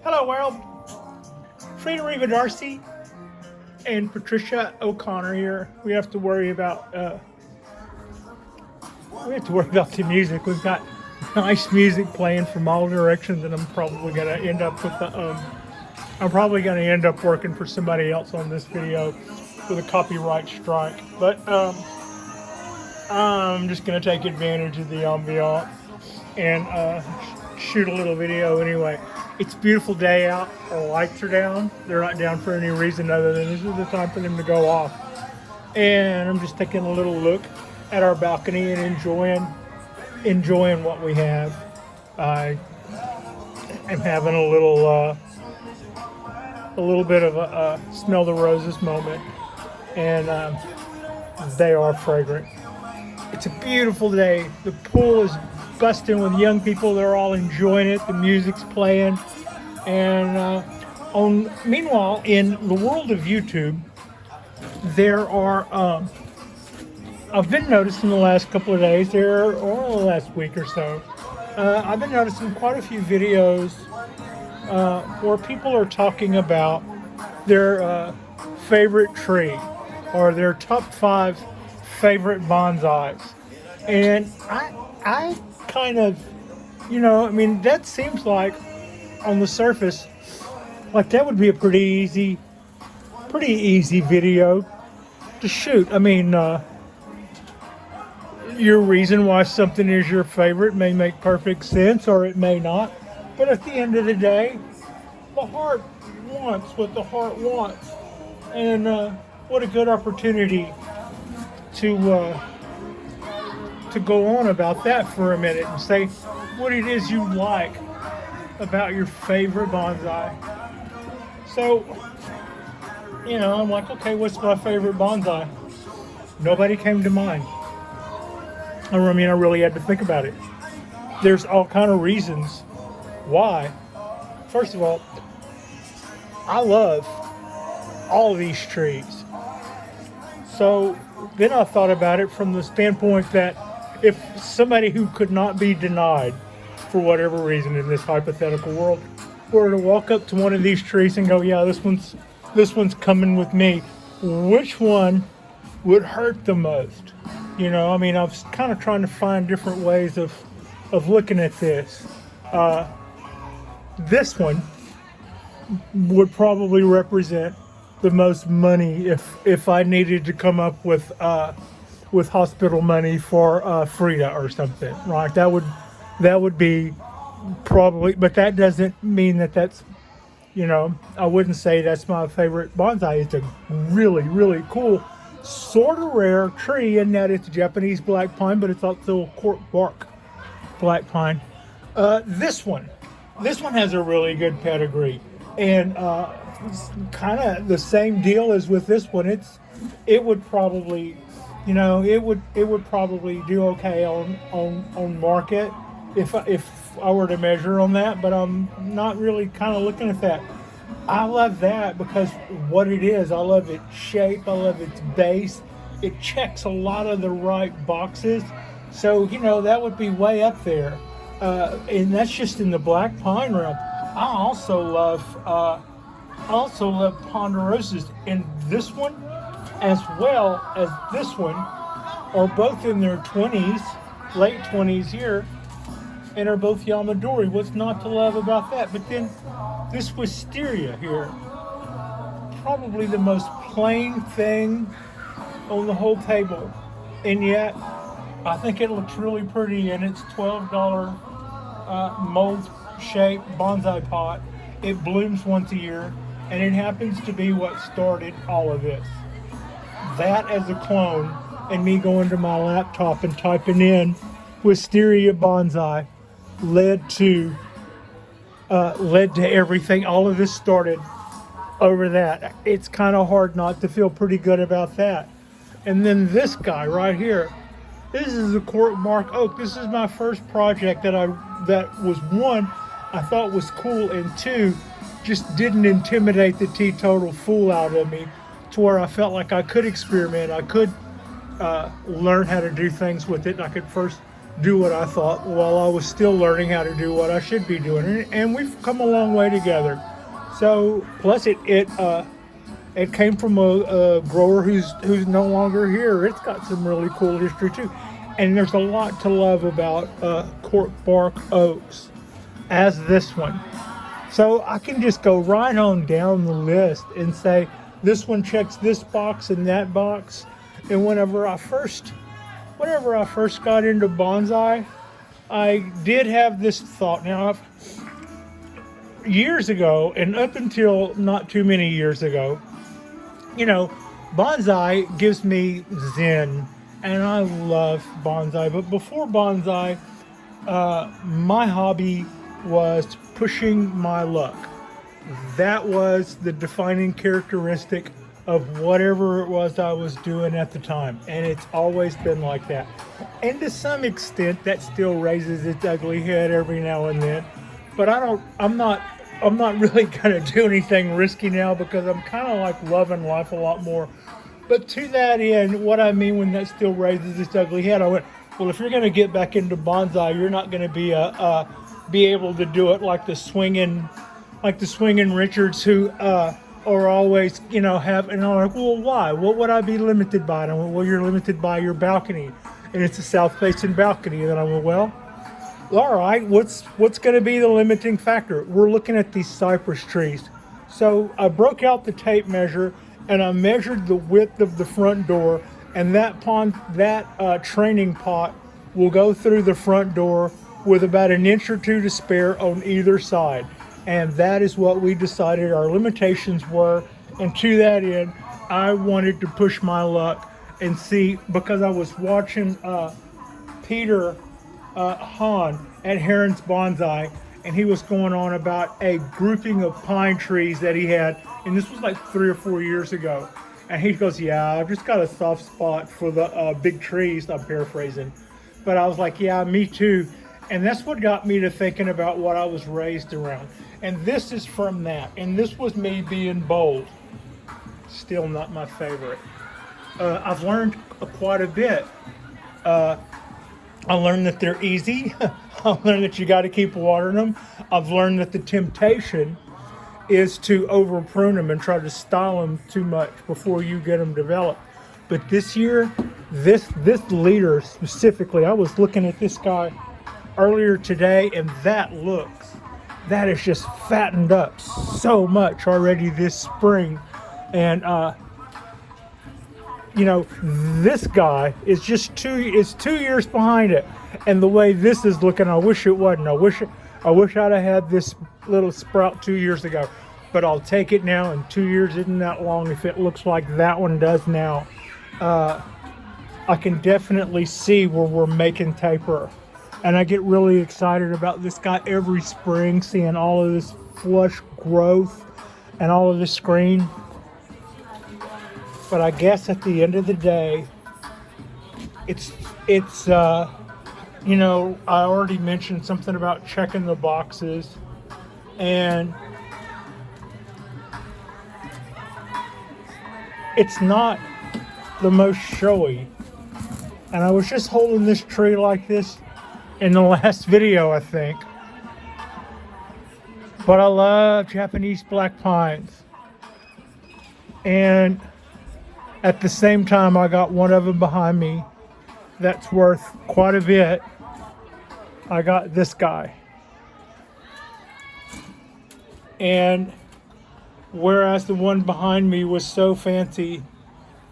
Hello world, Frida Darcy and Patricia O'Connor here. We have to worry about the music. We've got nice music playing from all directions, and I'm probably gonna end up working for somebody else on this video with a copyright strike. But I'm just gonna take advantage of the ambiance and shoot a little video anyway. It's a beautiful day out. Our lights are down. They're not down for any reason other than this is the time for them to go off. And I'm just taking a little look at our balcony and enjoying what we have. I am having a little bit of a smell the roses moment, and they are fragrant. It's a beautiful day. The pool is busting with young people. They're all enjoying it. The music's playing. And meanwhile, in the world of YouTube, there are, I've been noticing the last couple of days, or the last week or so, I've been noticing quite a few videos where people are talking about their favorite tree or their top 5 favorite bonsais. And I kind of, that seems like on the surface, like that would be a pretty easy video to shoot. Your reason why something is your favorite may make perfect sense or it may not. But at the end of the day, the heart wants what the heart wants. And what a good opportunity to go on about that for a minute and say what it is you like about your favorite bonsai. So, I'm like, okay, what's my favorite bonsai? Nobody came to mind. I really had to think about it. There's all kind of reasons why. First of all, I love all of these trees. So then I thought about it from the standpoint that if somebody who could not be denied for whatever reason in this hypothetical world were to walk up to one of these trees and go, yeah, this one's coming with me, which one would hurt the most? I was kind of trying to find different ways of looking at this. This one would probably represent the most money if I needed to come up with hospital money for Frida or something, right? That would be probably, but that doesn't mean that's, I wouldn't say that's my favorite bonsai. It's a really, really cool, sort of rare tree in that it's Japanese black pine, but it's also a cork bark black pine. This one has a really good pedigree, and it's kind of the same deal as with this one. It would probably, it would probably do okay on market if I were to measure on that, but I'm not really kind of looking at that. I love that because what it is, I love its shape, I love its base. It checks a lot of the right boxes. So, that would be way up there. And that's just in the black pine realm. I also love ponderosas, and this one as well as this one are both in their 20s, late 20s here, and are both Yamadori. What's not to love about that? But then this Wisteria here, probably the most plain thing on the whole table, and yet I think it looks really pretty in its $12 mold-shaped bonsai pot. It blooms once a year, and it happens to be what started all of this. That as a clone, and me going to my laptop and typing in Wisteria bonsai led to everything. All of this started over that. It's kind of hard not to feel pretty good about that. And then this guy right here, this is a cork bark oak. This is my first project that was one, I thought was cool, and two, just didn't intimidate the teetotal fool out of me to where I felt like I could experiment. I could learn how to do things with it. I could first do what I thought while I was still learning how to do what I should be doing, and we've come a long way together. So plus it came from a grower who's no longer here. It's got some really cool history too, and there's a lot to love about cork bark oaks, as this one. So I can just go right on down the list and say this one checks this box and that box. And whenever I first got into bonsai, I did have this thought. Now, years ago, and up until not too many years ago, bonsai gives me zen, and I love bonsai. But before bonsai, my hobby was pushing my luck. That was the defining characteristic of whatever it was I was doing at the time, and it's always been like that. And to some extent, that still raises its ugly head every now and then. But I'm not really gonna do anything risky now, because I'm kind of like loving life a lot more. But to that end, what I mean when that still raises its ugly head, I went, well, if you're gonna get back into bonsai, you're not gonna be able to do it like the swinging Richards, who are always, have, and I'm like, well, why? What would I be limited by? And I went, well, you're limited by your balcony, and it's a south-facing balcony. And then I went, well, all right, what's going to be the limiting factor? We're looking at these cypress trees. So I broke out the tape measure, and I measured the width of the front door, and that training pot will go through the front door with about an inch or two to spare on either side. And that is what we decided our limitations were. And to that end, I wanted to push my luck and see, because I was watching Peter Hahn at Heron's Bonsai, and he was going on about a grouping of pine trees that he had, and this was like 3 or 4 years ago. And he goes, yeah, I've just got a soft spot for the big trees. I'm paraphrasing. But I was like, yeah, me too. And that's what got me to thinking about what I was raised around. And this is from that. And this was me being bold. Still not my favorite. I've learned quite a bit. I learned that they're easy. I've learned that you got to keep watering them. I've learned that the temptation is to over prune them and try to style them too much before you get them developed. But this year, this leader specifically, I was looking at this guy earlier today, and that is just fattened up so much already this spring. And this guy is just 2 years behind it. And the way this is looking, I wish it wasn't. I wish I'd have had this little sprout 2 years ago. But I'll take it now, and 2 years isn't that long if it looks like that one does now. I can definitely see where we're making taper. And I get really excited about this guy every spring, seeing all of this flush growth and all of this green. But I guess at the end of the day, it's I already mentioned something about checking the boxes, and it's not the most showy. And I was just holding this tree like this in the last video, I think. But I love Japanese black pines. And at the same time, I got one of them behind me that's worth quite a bit. I got this guy. And whereas the one behind me was so fancy,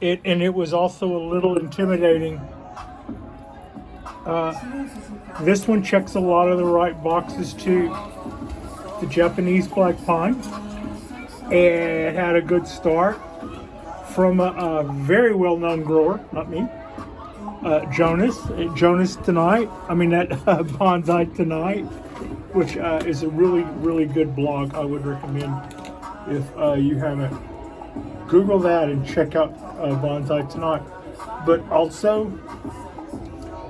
it was also a little intimidating. This one checks a lot of the right boxes too. The Japanese black pine. It had a good start from a very well-known grower, not me, Jonas Tonight. I mean that Bonsai Tonight, which is a really, really good blog. I would recommend if you haven't. Google that and check out Bonsai Tonight. But also,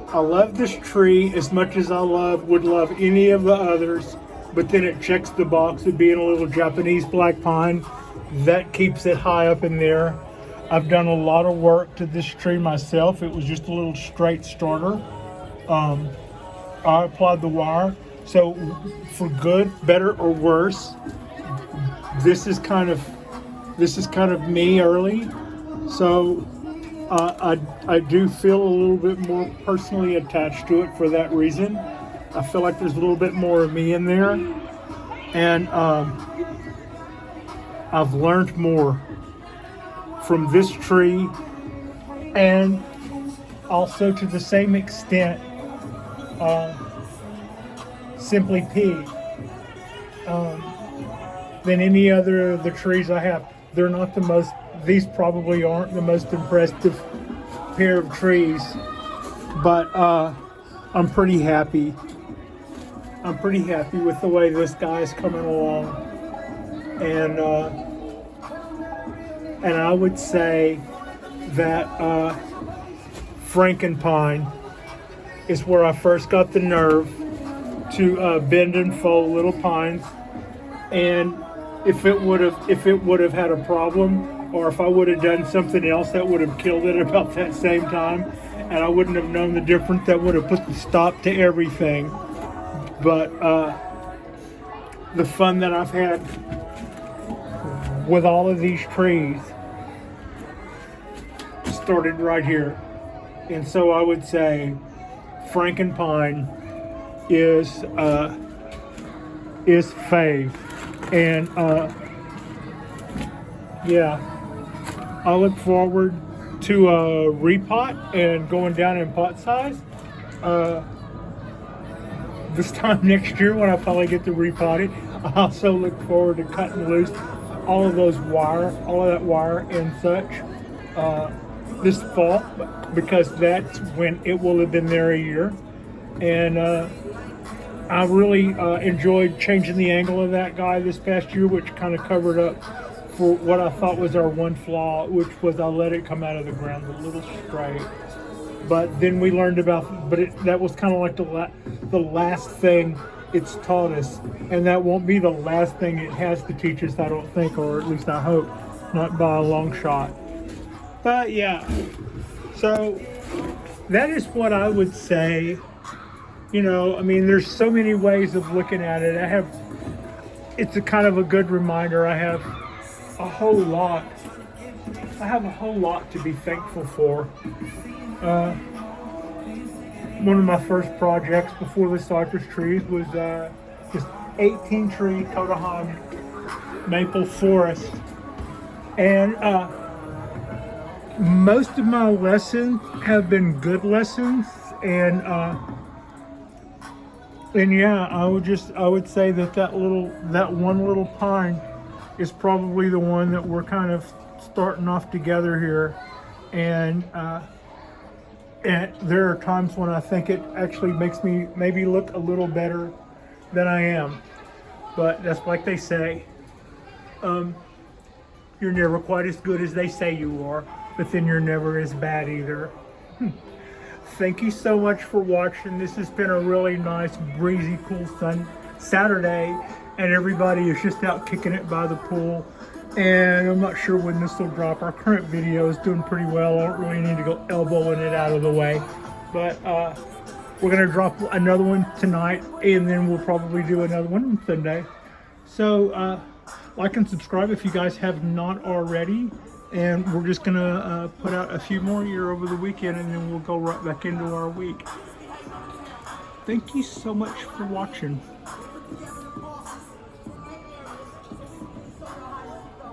I love this tree as much as I would love any of the others, but then it checks the box of being a little Japanese black pine. That keeps it high up in there. I've done a lot of work to this tree myself. It was just a little straight starter. I applied the wire. So for good, better, or worse, this is kind of me early. So I do feel a little bit more personally attached to it for that reason. I feel like there's a little bit more of me in there, and I've learned more from this tree, and also to the same extent, Simply P, than any other of the trees I have. They're not the most, these probably aren't the most impressive pair of trees, but I'm pretty happy. I'm pretty happy with the way this guy is coming along, and I would say that Frankenpine is where I first got the nerve to bend and fold little pines, and if it would have had a problem, or if I would have done something else that would have killed it about that same time, and I wouldn't have known the difference, that would have put the stop to everything. But the fun that I've had with all of these trees started right here. And so I would say Frankenpine is Fave. And yeah, I look forward to repot and going down in pot size this time next year when I probably get to repot it. I also look forward to cutting loose all of that wire and such this fall, because that's when it will have been there a year. And I really enjoyed changing the angle of that guy this past year, which kind of covered up for what I thought was our one flaw, which was I let it come out of the ground a little straight. But then we learned about, that was kind of like the last thing it's taught us, and that won't be the last thing it has to teach us, I don't think, or at least I hope, not by a long shot. But yeah, so that is what I would say. You know, I mean, there's so many ways of looking at it. It's a kind of a good reminder. I have a whole lot to be thankful for. One of my first projects before the Cypress trees was this 18 tree Cotahan maple forest. And most of my lessons have been good lessons, and yeah, I would say that one little pine is probably the one that we're kind of starting off together here, and there are times when I think it actually makes me maybe look a little better than I am, but that's like they say, you're never quite as good as they say you are, but then you're never as bad either. Thank you so much for watching. This has been a really nice, breezy, cool Saturday, and everybody is just out kicking it by the pool. And I'm not sure when this will drop. Our current video is doing pretty well. I don't really need to go elbowing it out of the way. But we're going to drop another one tonight, and then we'll probably do another one on Sunday. So like and subscribe if you guys have not already. And we're just going to put out a few more here over the weekend, and then we'll go right back into our week. Thank you so much for watching.